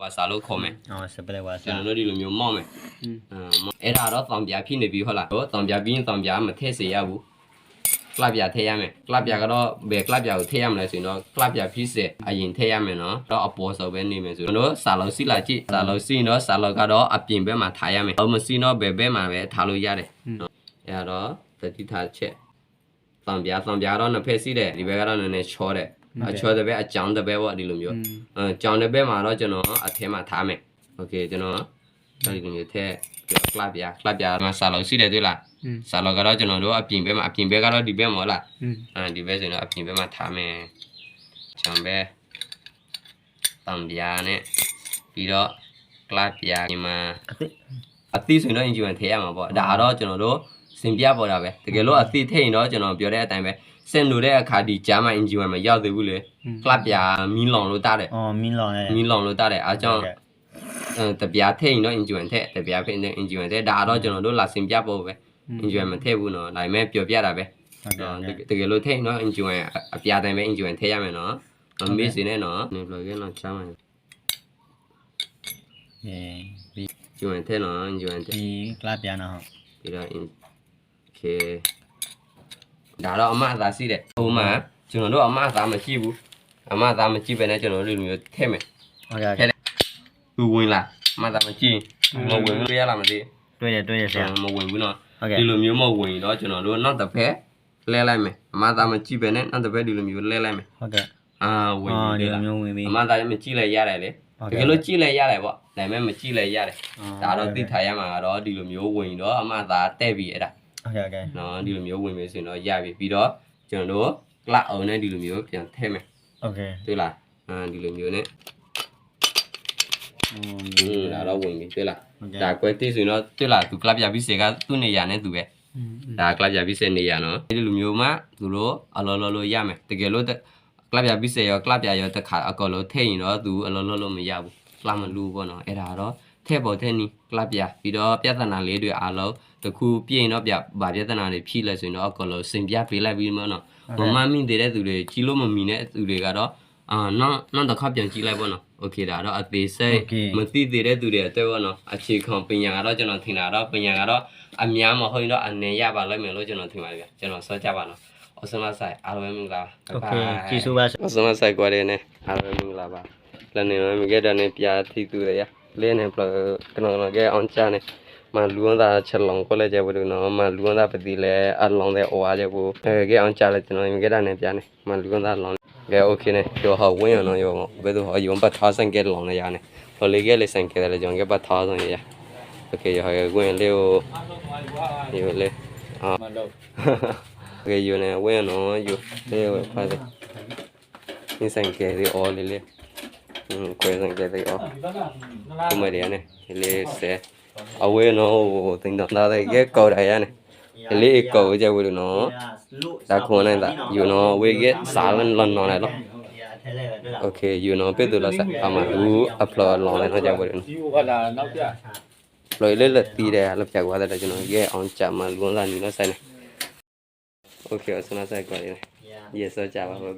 ว่าสาลูกคอมอ๋อ စပလက်ဝါ ကျွန် စာ တော်တို့ဒီလိုမျိုးမော့မယ်အဲ့ဒါတော့တောင်ပြဖြစ်နေပြီဟုတ်လားတောင်ပြပြီးရင်တောင်ပြမထည့်စေရဘူးကလပ်ပြထည့်ရမယ်ကလပ်ပြကတော့ဘယ်ကလပ်ပြကိုထည့်ရမလဲဆိုရင်တော့ကလပ်ပြဖြစ်စေအရင်ထည့်ရမယ်နော်တော့အပေါ်ဆိုပဲနေမယ်ဆိုတော့စာလုံးစီလာကြည့်စာလုံးစီတော့စာလုံးကတော့အပြင်ဘက်မှာထားရမယ်မစီတော့ဘယ်ဘက်မှာပဲထားလို့ရတယ်အဲ့တော့တတိထားချက်တောင်ပြတော့နှစ်ဖက်စီးတယ်ဒီဘက်ကတော့နည်းနည်းချောတယ်အချောတဲ့ဘက်အကြောင်းတဲ့ဘက်ပေါ့ဒီလိုမျိုးကြောင်းတဲ့ဘက်မှာတော့ကျွန်တော်အထဲမှာထားမယ်โอเคကျွန်တော်ဒီလိုမျိုးထည့်ကလပ်ပြမှာစာလုံးစီတယ်တွေ့လားစာလုံးကတော့ကျွန်တော်တို့အပြင်ဘက်မှာအပြင်ဘက်ကတော့ဒီဘက်မှာလားဒီဘက်ဆိုရင်တော့အပြင်ဘက်မှာထားမယ်ချံဘက်တံပြာနဲ့ပြီးတော့ကလပ်ပြဒီမှာအသီးဆိုရင်တော့အင်ဂျီဝင်ထည့်ရမှာပေါ့ဒါတော့ကျွန်တော်တို့စင်ပြပေါ်တာပဲတကယ်လို့အသီးထည့်ရင်တော့ကျွန်တော်ပြောတဲ့အတိုင်းပဲစင်လို့တဲ့အခါဒီကြားမှာအင်ဂျီဝင်မရောက်သေးဘူးလေကလပ်ပြမီးလောင်လို့တားတယ်မင်းလောင်လို့တားတယ်အားကြောင့်တပြားထည့်ရင်တော့အင်ဂျီဝင်ထည့်တပြားဖိနေအင်ဂျီဝင်ထည့်ဒါတော့ကျွန်တော်တို့လာစင်ပြပေါ်ပဲအင်ဂျီဝင်မထည့်ဘူးနော်ဒါပေမဲ့ပြောပြတာပဲတကယ်လို့ထည့်ရင်တော့အင်ဂျီဝင်အပြားတိုင်းပဲအင်ဂျီဝင်ထည့်ရမယ်နော်မမေ့စေနဲ့နော်နေဘလော့ကနော်ချမ်းမယ်ဂျီဝင်ထည့်နော်အင်ဂျီဝင်ထည့်ဒီကလပ်ပြနော်ပြီးတော့ โอเคဒါတော့အမအသာရှိတယ်ဟိုမှာကျွန်တော်တို့အမအသာမရှိဘူးအမအသာမရှိပဲနဲ့ကျွန်တော်တို့လူမျိုးထည့်မယ်ဟုတ်ကဲ့သူဝင်လာအမအသာမရှိမဝင်လို့ရလားမသိတွေ့တယ်ဆရာမဝင်ဘူးနော်ဒီလိုမျိုးမဝင်တော့ကျွန်တော်တို့နောက်တစ်ဖက်လဲလိုက်မယ်အမအသာမရှိပဲနဲ့နောက်တစ်ဖက်ဒီလိုမျိုးလဲလိုက်မယ်ဟုတ်ကဲ့ဝင်ပြီဒီလိုမျိုးဝင်ပြီအမအသာမကြည့်လိုက်ရတယ်လေတကယ်လို့ကြည့်လိုက်ရတယ်ပေါ့ဒါပေမဲ့မကြည့်လိုက်ရတယ်ဒါတော့သိထားရမှာတော့ဒီလိုမျိုးဝင်တော့အမအသာတဲ့ပြီအဲ့ဒါဟုတ်ကဲ့နော်ဒီလိုမျိုးဝင်မယ်ဆိုရင်တော့ရပြီပြီးတော့ကျွန်တော်တို့ကလပ်အောင်နဲ့ဒီလိုမျိုးပြန်ထည့်မယ်โอเคတွေ့လားဒီလိုမျိုးနဲ့ဒါတော့ဝင်ပြီတွေ့လားဒါကွဲတိဆိုရင်တော့တွေ့လားသူကလပ်ပြပြီးစေကသူ့နေရာနဲ့သူပဲဒါကလပ်ပြပြီးစေနေရာနော်ဒီလိုမျိုးမှသူတို့အလောလောလို့ရမယ်တကယ်လို့ကလပ်ပြပြီးစေရောကလပ်ပြရောတစ်ခါအကောလို့ထည့်ရင်တော့သူအလောလောလို့မရဘူးကလပ်မလူပေါ့နော်အဲ့ဒါတော့ထည့်ပေါ်ထည့်နီကလပ်ပြပြီးတော့ပြဿနာလေးတွေအားလုံးတခုပြင်းတော့ဗာပြဿနာတွေဖြည့်လဲဆိုရင်တော့အကောလို့စင်ပြပေးလိုက်ပြီးမှနော်မမမိတဲ့သူတွေကြီးလို့မမီတဲ့သူတွေကတော့နောက်တစ်ခါပြန်ကြည့်လိုက်ပေါ့နော်โอเคဒါတော့အသေးစိတ်မသိသေးတဲ့သူတွေအတွက်ပေါ့နော်အခြေခံပညာကတော့ကျွန်တော်ထင်တာတော့ပညာကတော့အများမဟုတ်ရင်တော့အနေရပါလိမ့်မယ်လို့ကျွန်တော်ထင်ပါတယ်ဗျကျွန်တော်စောကြပါနော်အစမဆိုင်အားလုံးမင်္ဂလာโอเคကျေးဇူးပါအစမဆိုင်ကွာတယ်နဲ့အားလုံးမင်္ဂလာပါလနေမကြတဲ့နဲ့ပြာထိသူတွေရလဲနေပလကတော့ကဲအောင်ချနေมาล้วนตาฉลองก็เลยจะไปดูเนาะมาล้วนตาปฏิเลยอัดลองได้โอ้อาจะปูแกเอาจ่าเลยเนาะยังแกได้เนี่ยပြနေมาล้วนตาลองแกโอเคเนี่ยโยหาဝင်ရနော်ယောဘယ်သူဟောယုံပတ်ထားဆိုင်ကဲလောင်းနေရနေဟောလေကဲလေးဆိုင်ကဲတယ်ကြောင့်ကဲပတ်ထားဆိုင်ရโอเคယောဟဲဝင်လေးကိုယောလေးမလို့โอเคယောနေဝင်နော်ယောလေးကိုဖတ်တယ်นี่ဆိုင်ကဲဒီအော်လေးလေးခွဲဆိုင်ကဲဒီအော်ဒီမရနေလေးဆဲအဝဲနော်တင်တော့ဒါကဲကောက်ရရနေလေးကောက်ကြဝလို့နော်ဒါခွန်နေတာယူနော်ဝေကစားလန်လန်နော်လေနော်โอเคယူနော်ပြတူလာစားအမလူအပလောလောင်းနေတော့ကြဝလို့ဒီဟလာနောက်ပြလွယ်လေးလက်တီးတယ်လက်ပြကွာတဲ့ကျွန်တော်ရဲအောင်ကြမှာလွန်လာနေတော့ဆိုင်နေโอเคအစနာဆိုင်ကွာနေရေစောကြပါဘိုင်